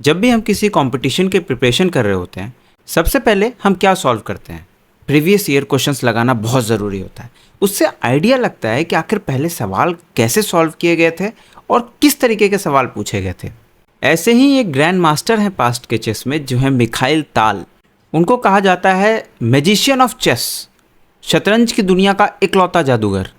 जब भी हम किसी कंपटीशन के प्रिपरेशन कर रहे होते हैं, सबसे पहले हम क्या सॉल्व करते हैं? प्रीवियस ईयर क्वेश्चंस लगाना बहुत ज़रूरी होता है। उससे आइडिया लगता है कि आखिर पहले सवाल कैसे सॉल्व किए गए थे और किस तरीके के सवाल पूछे गए थे। ऐसे ही एक ग्रैंड मास्टर हैं पास्ट के चेस में, जो है मिखाइल ताल। उनको कहा जाता है मैजिशियन ऑफ चेस, शतरंज की दुनिया का इकलौता जादूगर।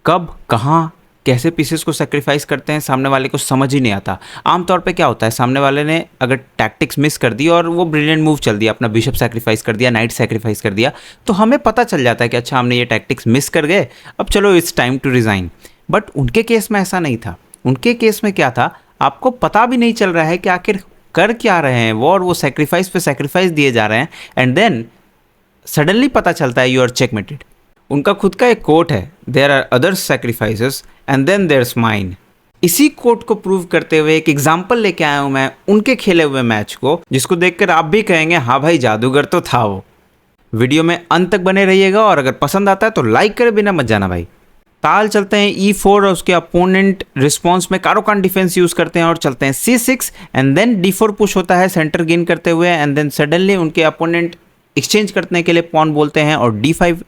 कब, कहाँ, कैसे पीसेस को सेक्रीफाइस करते हैं, सामने वाले को समझ ही नहीं आता। आमतौर पे क्या होता है, सामने वाले ने अगर टैक्टिक्स मिस कर दी और वो ब्रिलियंट मूव चल दिया, अपना बिशप सेक्रीफाइस कर दिया, नाइट सेक्रीफाइस कर दिया, तो हमें पता चल जाता है कि अच्छा हमने ये टैक्टिक्स मिस कर गए, अब चलो it's time to resign. But उनके केस में ऐसा नहीं था। उनके केस में क्या था, आपको पता भी नहीं चल रहा है कि आखिर कर क्या रहे हैं वो, और वो सेक्रीफाइस पे सेक्रीफाइस दिए जा रहे हैं, एंड देन सडनली पता चलता है यू आर चेकमेटेड। उनका खुद का एक कोट है, there are other sacrifices and then there's mine. इसी कोट को प्रूव करते हुए एक एग्जाम्पल लेके आया हूं मैं उनके खेले हुए मैच को, जिसको देखकर आप भी कहेंगे हाँ भाई जादूगर तो था वो। वीडियो में अंत तक बने रहिएगा और अगर पसंद आता है तो लाइक करे बिना मत जाना भाई। ताल चलते हैं E4 और उसके अपोनेंट रिस्पॉन्स में कारोकान डिफेंस यूज करते हैं और चलते हैं C6 and then D4 push होता है सेंटर गेन करते हुए, एंड देन सडनली उनके अपोनेंट एक्सचेंज करने के लिए पॉन बोलते हैं और D5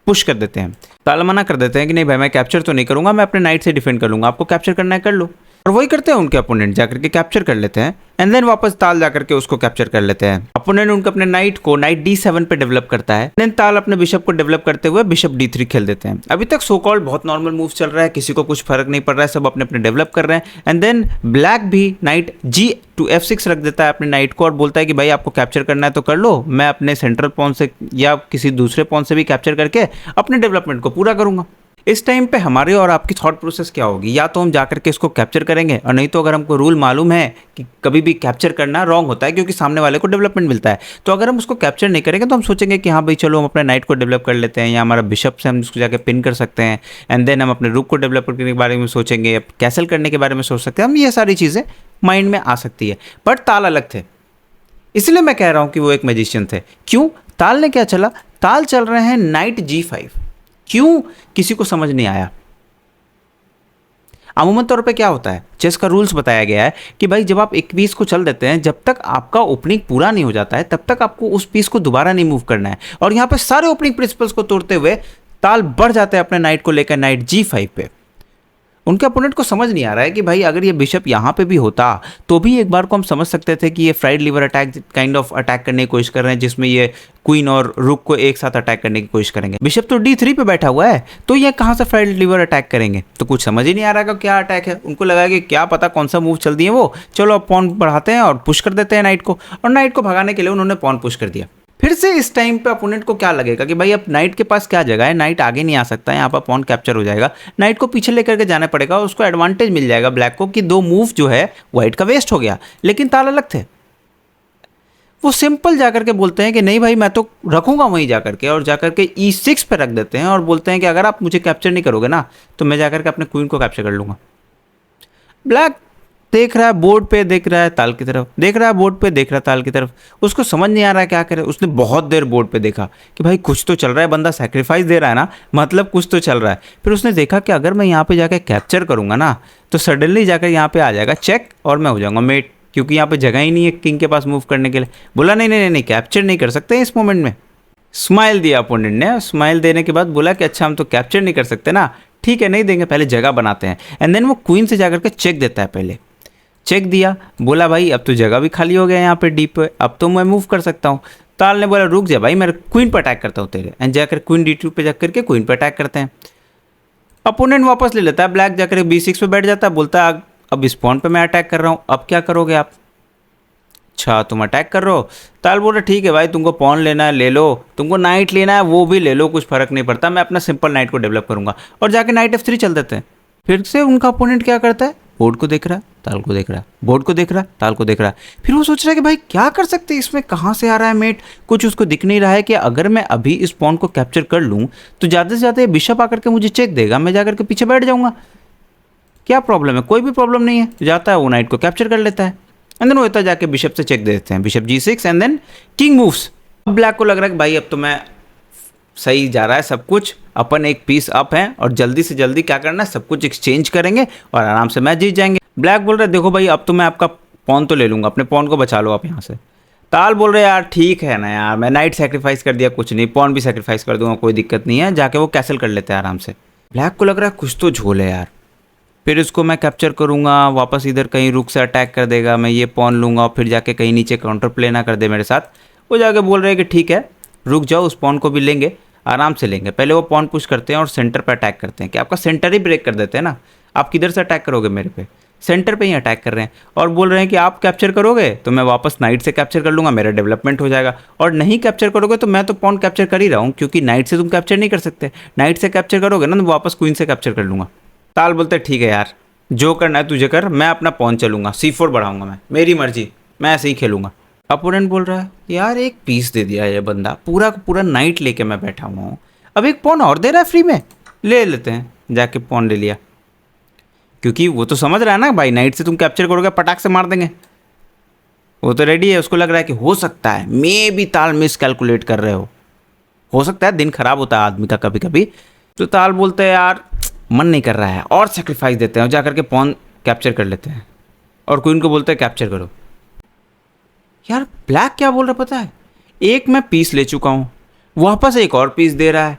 पुश कर देते हैं। ताल मना कर देते हैं कि नहीं भाई मैं कैप्चर तो नहीं करूंगा, मैं अपने नाइट से डिफेंड कर लूंगा, आपको कैप्चर करना है कर लो। और वही करते हैं उनके अपोनेंट, जाकर के कैप्चर कर लेते हैं एंड देन वापस ताल जाकर के उसको कैप्चर कर लेते हैं। अपोनेंट उनके अपने नाइट को नाइट D7 पे डेवलप करता है, देन ताल अपने बिशप को डेवलप करते हुए बिशप D3 खेल देते हैं। अभी तक सो कॉल्ड बहुत नॉर्मल मूव चल रहा है, किसी को कुछ फर्क नहीं पड़ रहा है, सब अपने अपने डेवलप कर रहे हैं। एंड देन ब्लैक भी नाइट G to F6 रख देता है अपने नाइट को और बोलता है कि भाई आपको कैप्चर करना है तो कर लो, मैं अपने सेंट्रल पॉन से या किसी दूसरे पॉन से भी कैप्चर करके अपने डेवलपमेंट को पूरा करूंगा। इस टाइम पे हमारे और आपकी थॉट प्रोसेस क्या होगी, या तो हम जाकर के इसको कैप्चर करेंगे, और नहीं तो अगर हमको रूल मालूम है कि कभी भी कैप्चर करना रॉन्ग होता है क्योंकि सामने वाले को डेवलपमेंट मिलता है, तो अगर हम उसको कैप्चर नहीं करेंगे तो हम सोचेंगे कि हाँ भाई चलो हम अपने नाइट को डेवलप कर लेते हैं, या हमारा बिशप से हम उसको जाकर पिन कर सकते हैं, एंड देन हम अपने रूक को डेवलप करने के बारे में सोचेंगे, कैसल करने के बारे में सोच सकते हैं हम। ये सारी चीज़ें माइंड में आ सकती है, बट ताल अलग थे, इसलिए मैं कह रहा हूँ कि वो एक मैजिशियन थे। क्यों? ताल ने क्या चला, ताल चल रहे हैं नाइट G5। क्यों? किसी को समझ नहीं आया। अमूमन तौर पे क्या होता है, चेस का रूल्स बताया गया है कि भाई जब आप एक पीस को चल देते हैं, जब तक आपका ओपनिंग पूरा नहीं हो जाता है तब तक आपको उस पीस को दोबारा नहीं मूव करना है। और यहाँ पे सारे ओपनिंग प्रिंसिपल्स को तोड़ते हुए ताल बढ़ जाते हैं अपने नाइट को लेकर नाइट G5 पे। उनके अपोनेंट को समझ नहीं आ रहा है कि भाई अगर ये बिशप यहाँ पे भी होता तो भी एक बार को हम समझ सकते थे कि ये fried liver attack kind of attack करने की कोशिश कर रहे हैं, जिसमें ये क्वीन और रुक को एक साथ अटैक करने की कोशिश करेंगे। बिशप तो D3 पे बैठा हुआ है, तो ये कहाँ से फ्राइड लीवर अटैक करेंगे? तो कुछ समझ ही नहीं आ रहा कि क्या अटैक है। उनको लगा कि क्या पता कौन सा मूव चल दिए वो, चलो अब पॉन बढ़ाते हैं और पुश कर देते हैं नाइट को, और नाइट को भगाने के लिए उन्होंने पॉन पुश कर दिया। फिर से इस टाइम पे अपोनेंट को क्या लगेगा कि भाई अब नाइट के पास क्या जगह है, नाइट आगे नहीं आ सकता है, यहाँ पर पॉन कैप्चर हो जाएगा, नाइट को पीछे लेकर के जाना पड़ेगा, उसको एडवांटेज मिल जाएगा ब्लैक को कि दो मूव जो है वाइट का वेस्ट हो गया। लेकिन ताल अलग थे, वो सिंपल जाकर के बोलते हैं कि नहीं भाई मैं तो रखूंगा वहीं जाकर के, और जाकर के E6 पे रख देते हैं और बोलते हैं कि अगर आप मुझे कैप्चर नहीं करोगे ना तो मैं जाकर के अपने क्वीन को कैप्चर कर लूंगा। ब्लैक देख रहा है बोर्ड पे, देख रहा है ताल की तरफ, देख रहा है बोर्ड पे, देख रहा है ताल की तरफ, उसको समझ नहीं आ रहा है क्या करे। उसने बहुत देर बोर्ड पे देखा कि भाई कुछ तो चल रहा है, बंदा सैक्रिफाइस दे रहा है ना, मतलब कुछ तो चल रहा है। फिर उसने देखा कि अगर मैं यहाँ पे जाकर कैप्चर करूंगा ना तो सडनली जाकर यहाँ पे आ जाएगा चेक और मैं हो जाऊंगा मेट, क्योंकि यहाँ पे जगह ही नहीं है किंग के पास मूव करने के लिए। बोला नहीं नहीं नहीं, नहीं कैप्चर नहीं कर सकते इस मोमेंट में। स्माइल दिया अपोनेंट ने, स्माइल देने के बाद बोला कि अच्छा हम तो कैप्चर नहीं कर सकते ना, ठीक है नहीं देंगे, पहले जगह बनाते हैं। एंड देन वो क्वीन से जाकर के चेक देता है, पहले चेक दिया, बोला भाई अब तो जगह भी खाली हो गया यहाँ पे डी पे, अब तो मैं मूव कर सकता हूँ। ताल ने बोला रुक जा भाई मैं क्वीन पर अटैक करता हूँ तेरे, एंड जाकर क्वीन D2 पे जाकर के क्वीन पर अटैक करते हैं। अपोनेंट वापस ले लेता है, ब्लैक जाकर B6 पे बैठ जाता है, बोलता है अब इस पॉन पे मैं अटैक कर रहा हूँ, अब क्या करोगे आप? अच्छा तुम अटैक कर रहे हो? ताल बोल रहा ठीक है भाई, तुमको पॉन लेना है ले लो, तुमको नाइट लेना है वो भी ले लो, कुछ फर्क नहीं पड़ता, मैं अपना सिंपल नाइट को डेवलप करूंगा। और जाके नाइट F3 चल देते हैं। फिर से उनका अपोनेंट क्या करता है, बोर्ड को देख रहा है, ताल को देख रहा है, बोर्ड को देख रहा है, ताल को देख रहा है। फिर वो सोच रहा है कि भाई क्या कर सकते हैं इसमें, कहाँ से आ रहा है मेट, कुछ उसको दिख नहीं रहा है कि अगर मैं अभी इस पॉन को कैप्चर कर लूँ तो ज़्यादा से ज़्यादा ये बिशप आकर के मुझे चेक देगा, मैं जाकर के पीछे बैठ जाऊँगा, क्या प्रॉब्लम है? कोई भी प्रॉब्लम नहीं है। जाता है वो नाइट को कैप्चर कर लेता है, एंड देन वो होता है जाके बिशप से चेक दे देते हैं, bishop G6 and then king moves. अब ब्लैक को लग रहा है कि भाई अब तो मैं सही जा रहा है सब कुछ, अपन एक पीस अप है और जल्दी से जल्दी क्या करना है, सब कुछ एक्सचेंज करेंगे और आराम से मैच जीत जाएंगे। ब्लैक बोल रहा है देखो भाई अब तो मैं आपका पॉन तो ले लूँगा, अपने पॉन को बचा लो आप यहाँ से। ताल बोल रहे यार ठीक है ना यार, मैं नाइट सेक्रीफाइस कर दिया, कुछ नहीं, पॉन भी सेक्रीफाइस कर दूंगा, कोई दिक्कत नहीं है, जाके वो कैसल कर लेते हैं आराम से। ब्लैक को लग रहा है कुछ तो झोल है यार, फिर इसको मैं कैप्चर करूँगा, वापस इधर कहीं रुक से अटैक कर देगा, मैं ये पॉन लूँगा और फिर जाके कहीं नीचे काउंटर प्ले ना कर दे मेरे साथ। वो जाके बोल रहे हैं कि ठीक है रुक जाओ, उस पॉन को भी लेंगे, आराम से लेंगे। पहले वो पॉन पुश करते हैं और सेंटर पे अटैक करते हैं कि आपका सेंटर ही ब्रेक कर देते हैं ना, आप किधर से अटैक करोगे मेरे पे, सेंटर पे ही अटैक कर रहे हैं। और बोल रहे हैं कि आप कैप्चर करोगे तो मैं वापस नाइट से कैप्चर कर लूँगा, मेरा डेवलपमेंट हो जाएगा, और नहीं कैप्चर करोगे तो मैं तो पॉन कैप्चर कर ही रहा हूँ, क्योंकि नाइट से तुम कैप्चर नहीं कर सकते, नाइट से कैप्चर करोगे ना तो वापस क्वीन से कैप्चर कर लूँगा। ताल बोलते ठीक है यार, जो करना है तुझे कर, मैं अपना पॉन चलूँगा, C4 बढ़ाऊँगा, मैं मेरी मर्जी, मैं ऐसे ही खेलूँगा। अपोनेंट बोल रहा है यार एक पीस दे दिया ये बंदा, पूरा का पूरा नाइट लेके मैं बैठा हुआ हूँ, अब एक पॉन और दे रहा है फ्री में, ले लेते हैं। जाके पॉन ले लिया, क्योंकि वो तो समझ रहा है ना भाई नाइट से तुम कैप्चर करोगे पटाख से मार देंगे, वो तो रेडी है। उसको लग रहा है कि हो सकता है मे भी ताल मिस कैलकुलेट कर रहे हो सकता है, दिन खराब होता है आदमी का कभी कभी। तो ताल बोलते हैं यार मन नहीं कर रहा है, और सेक्रीफाइस देते हैं और जाकर के पॉन कैप्चर कर लेते हैं, और क्वीन को बोलते हैं कैप्चर करो। यार ब्लैक क्या बोल रहा पता है, एक मैं पीस ले चुका हूँ, वापस एक और पीस दे रहा है,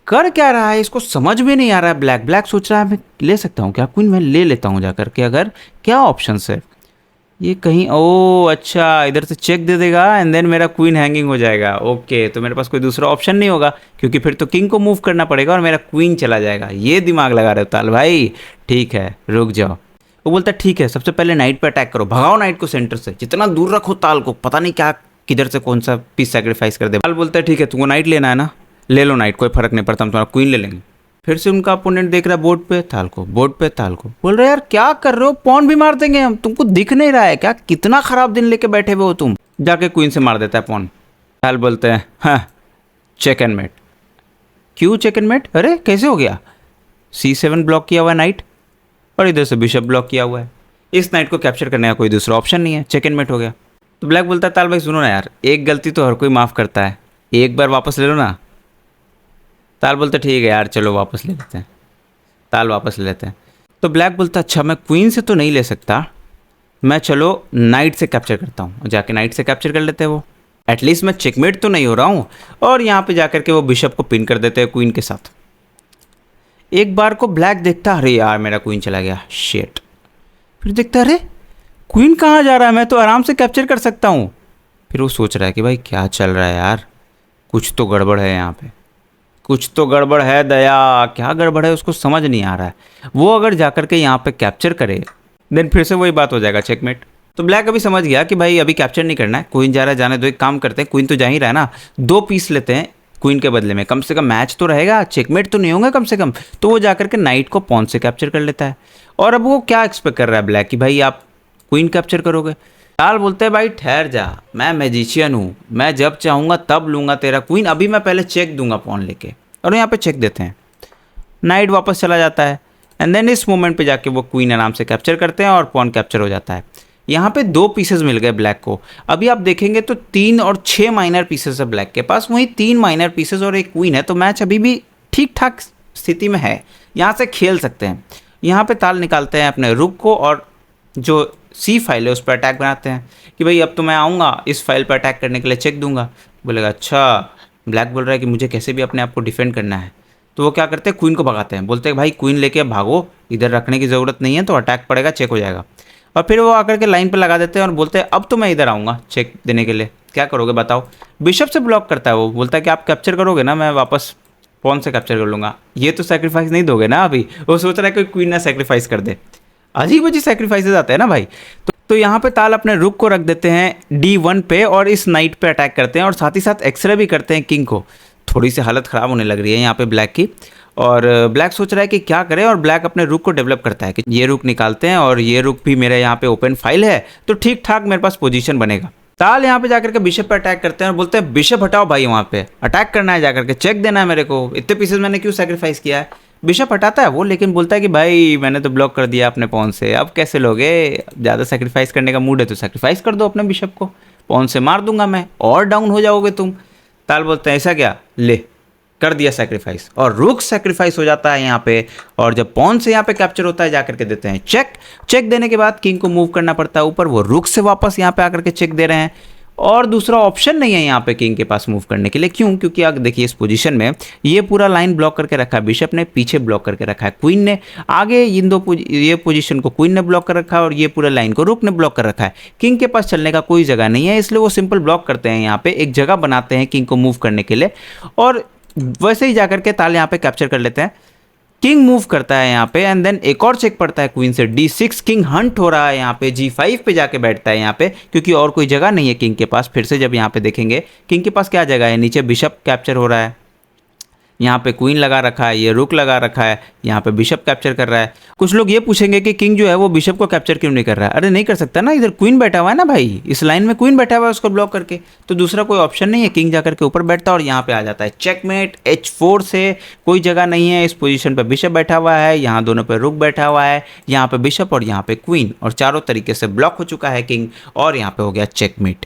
कर क्या रहा है इसको समझ में नहीं आ रहा है। ब्लैक सोच रहा है मैं ले सकता हूँ क्या क्वीन, मैं ले लेता हूँ जाकर के, अगर क्या ऑप्शन है ये कहीं, ओ अच्छा इधर से चेक दे देगा एंड देन मेरा क्वीन हैंगिंग हो जाएगा, ओके तो मेरे पास कोई दूसरा ऑप्शन नहीं होगा, क्योंकि फिर तो किंग को मूव करना पड़ेगा और मेरा क्वीन चला जाएगा। ये दिमाग लगा रहे हो ताल भाई, ठीक है रुक जाओ। वो बोलता है ठीक है सबसे पहले नाइट पे अटैक करो, भगाओ नाइट को सेंटर से, जितना दूर रखो ताल को, पता नहीं क्या किधर से कौन सा पीस सेक्रीफाइस कर दे। ताल बोलता है ठीक है तुमको नाइट लेना है ना, ले लो नाइट, कोई फर्क नहीं पड़ता, हम तुम्हारा क्वीन ले लेंगे। फिर से उनका अपोनेंट देख रहा है बोर्ड पे ताल को, बोर्ड पे ताल को, बोल रहे यार क्या कर रहे हो, पॉन भी मार देंगे हम, तुमको दिख नहीं रहा है क्या, कितना खराब दिन लेके बैठे हुए हो तुम। जाके क्वीन से मार देता है पॉन। ताल बोलते हैं हाँ चेक एंड मेट। क्यों चेक एंड मेट, अरे कैसे हो गया, C7 ब्लॉक किया हुआ है नाइट, और इधर से बिशप ब्लॉक किया हुआ है, इस नाइट को कैप्चर करने का कोई दूसरा ऑप्शन नहीं है, चेक एंड मेट हो गया। तो ब्लैक बोलता है ताल भाई सुनो ना यार, एक गलती तो हर कोई माफ़ करता है, एक बार वापस ले लो ना। ताल बोलता ठीक है यार चलो वापस ले लेते हैं, ताल वापस ले लेते हैं। तो ब्लैक बोलता अच्छा मैं क्वीन से तो नहीं ले सकता, मैं चलो नाइट से कैप्चर करता हूँ, जाके नाइट से कैप्चर कर लेते हैं, वो एटलीस्ट मैं चेकमेट तो नहीं हो रहा हूँ। और यहाँ पे जाकर के वो बिशप को पिन कर देते हैं क्वीन के साथ। एक बार को ब्लैक देखता अरे यार मेरा क्वीन चला गया, शेट। फिर देखता अरे क्वीन कहाँ जा रहा है, मैं तो आराम से कैप्चर कर सकता हूँ। फिर वो सोच रहा है कि भाई क्या चल रहा है यार, कुछ तो गड़बड़ है यहाँ पे, कुछ तो गड़बड़ है दया, क्या गड़बड़ है उसको समझ नहीं आ रहा है। वो अगर जाकर के यहाँ पे कैप्चर करे देन फिर से वही बात हो जाएगा चेकमेट। तो ब्लैक अभी समझ गया कि भाई अभी कैप्चर नहीं करना है, क्वीन जा रहा है जाने दो, एक काम करते हैं क्वीन तो जा ही रहा है ना, 2 पीस लेते हैं क्वीन के बदले में, कम से कम मैच तो रहेगा, चेकमेट तो नहीं होगा कम से कम। तो वो जाकर के नाइट को पॉन से कैप्चर कर लेता है। और अब वो क्या एक्सपेक्ट कर रहा है ब्लैक कि भाई आप क्वीन कैप्चर करोगे। ताल बोलते हैं भाई ठहर जा, मैं मैजिशियन हूँ, मैं जब चाहूँगा तब लूँगा तेरा क्वीन, अभी मैं पहले चेक दूंगा पॉन लेके। और यहाँ पे चेक देते हैं, नाइट वापस चला जाता है एंड देन इस मोमेंट पे जाके वो क्वीन आराम से कैप्चर करते हैं और पॉन कैप्चर हो जाता है। यहाँ पे 2 पीसेस मिल गए ब्लैक को। अभी आप देखेंगे तो 3 और 6 माइनर पीसेस है ब्लैक के पास, वहीं 3 माइनर पीसेस और एक क्वीन है, तो मैच अभी भी ठीक ठाक स्थिति में है, यहाँ से खेल सकते हैं। यहाँ पे ताल निकालते हैं अपने रुक को और जो C फाइल है उस पर अटैक बनाते हैं कि भाई अब तो मैं आऊँगा इस फाइल पर अटैक करने के लिए, चेक दूंगा। बोलेगा अच्छा, ब्लैक बोल रहा है कि मुझे कैसे भी अपने आप को डिफेंड करना है। तो वो क्या करते हैं क्वीन को भगाते हैं, बोलते हैं भाई क्वीन लेके अब भागो, इधर रखने की ज़रूरत नहीं है, तो अटैक पड़ेगा चेक हो जाएगा। और फिर वो आकर के लाइन पे लगा देते हैं और बोलते हैं अब तो मैं इधर आऊँगा चेक देने के लिए, क्या करोगे बताओ। बिशप से ब्लॉक करता है वो, बोलता है कि आप कैप्चर करोगे ना, मैं वापस पॉन से कैप्चर कर लूँगा, ये तो सेक्रीफाइस नहीं दोगे ना अभी। वो सोच रहा है कि क्वीन ना सेक्रीफाइस कर दे, अजीब अजीब सेक्रीफाइसेज आते हैं ना भाई। तो यहाँ पे ताल अपने रुक को रख देते हैं D1 पे और इस नाइट पे अटैक करते हैं और साथ ही साथ एक्सरे भी करते हैं किंग को। थोड़ी सी हालत ख़राब होने लग रही है यहाँ पे ब्लैक की, और ब्लैक सोच रहा है कि क्या करे, और ब्लैक अपने रुक को डेवलप करता है कि ये रुक निकालते हैं और ये रुक भी मेरे यहाँ पे ओपन फाइल है, तो ठीक ठाक मेरे पास पोजीशन बनेगा। ताल यहाँ पे जाकर के बिशप पे अटैक करते हैं और बोलते हैं बिशप हटाओ भाई, वहाँ पे अटैक करना है, जाकर के चेक देना है मेरे को, इतने पीसेस मैंने क्यों सेक्रीफाइस किया है। बिशप हटाता है वो, लेकिन बोलता है कि भाई मैंने तो ब्लॉक कर दिया अपने पॉन से, अब कैसे लोगे, ज़्यादा सेक्रीफाइस करने का मूड है तो सेक्रीफाइस कर दो अपने बिशप को, पॉन से मार दूंगा मैं और डाउन हो जाओगे तुम। ताल बोलते हैं ऐसा क्या, ले कर दिया सैक्रिफाइस, और रुक सैक्रिफाइस हो जाता है यहाँ पे। और जब पॉन से यहाँ पे कैप्चर होता है, जाकर के देते हैं चेक। चेक देने के बाद किंग को मूव करना पड़ता है ऊपर, वो रुक से वापस यहाँ पे आकर के चेक दे रहे हैं, और दूसरा ऑप्शन नहीं है यहाँ पे किंग के पास मूव करने के लिए। क्यों? क्योंकि आप देखिए इस पोजीशन में ये पूरा लाइन ब्लॉक करके रखा है बिशप ने, पीछे ब्लॉक करके रखा है क्वीन ने, आगे इन दो ये पोजीशन को क्वीन ने ब्लॉक कर रखा है, और ये पूरा लाइन को रुक ने ब्लॉक कर रखा है। किंग के पास चलने का कोई जगह नहीं है, इसलिए वो सिंपल ब्लॉक करते हैं, यहाँ पे एक जगह बनाते हैं किंग को मूव करने के लिए, और वैसे ही जाकर के ताल यहाँ पे कैप्चर कर लेते हैं। किंग मूव करता है यहाँ पे, एंड देन एक और चेक पड़ता है क्वीन से D6। किंग हंट हो रहा है यहाँ पे, G5 पे जाके बैठता है यहाँ पे, क्योंकि और कोई जगह नहीं है किंग के पास। फिर से जब यहाँ पे देखेंगे किंग के पास क्या जगह है, नीचे बिशप कैप्चर हो रहा है, यहाँ पे क्वीन लगा रखा है, ये रुक लगा रखा है, यहाँ पे बिशप कैप्चर कर रहा है। कुछ लोग ये पूछेंगे कि किंग जो है वो बिशप को कैप्चर क्यों नहीं कर रहा है। अरे नहीं कर सकता ना, इधर क्वीन बैठा हुआ है ना भाई, इस लाइन में क्वीन बैठा हुआ है उसको ब्लॉक करके, तो दूसरा कोई ऑप्शन नहीं है। किंग जाकर के ऊपर बैठता है और यहाँ पे आ जाता है चेकमेट। H4 से कोई जगह नहीं है, इस पोजीशन पे बिशप बैठा हुआ है, यहाँ दोनों पे रुक बैठा हुआ है, यहाँ पे बिशप और यहाँ पे क्वीन, और चारों तरीके से ब्लॉक हो चुका है किंग, और यहाँ पे हो गया चेकमेट।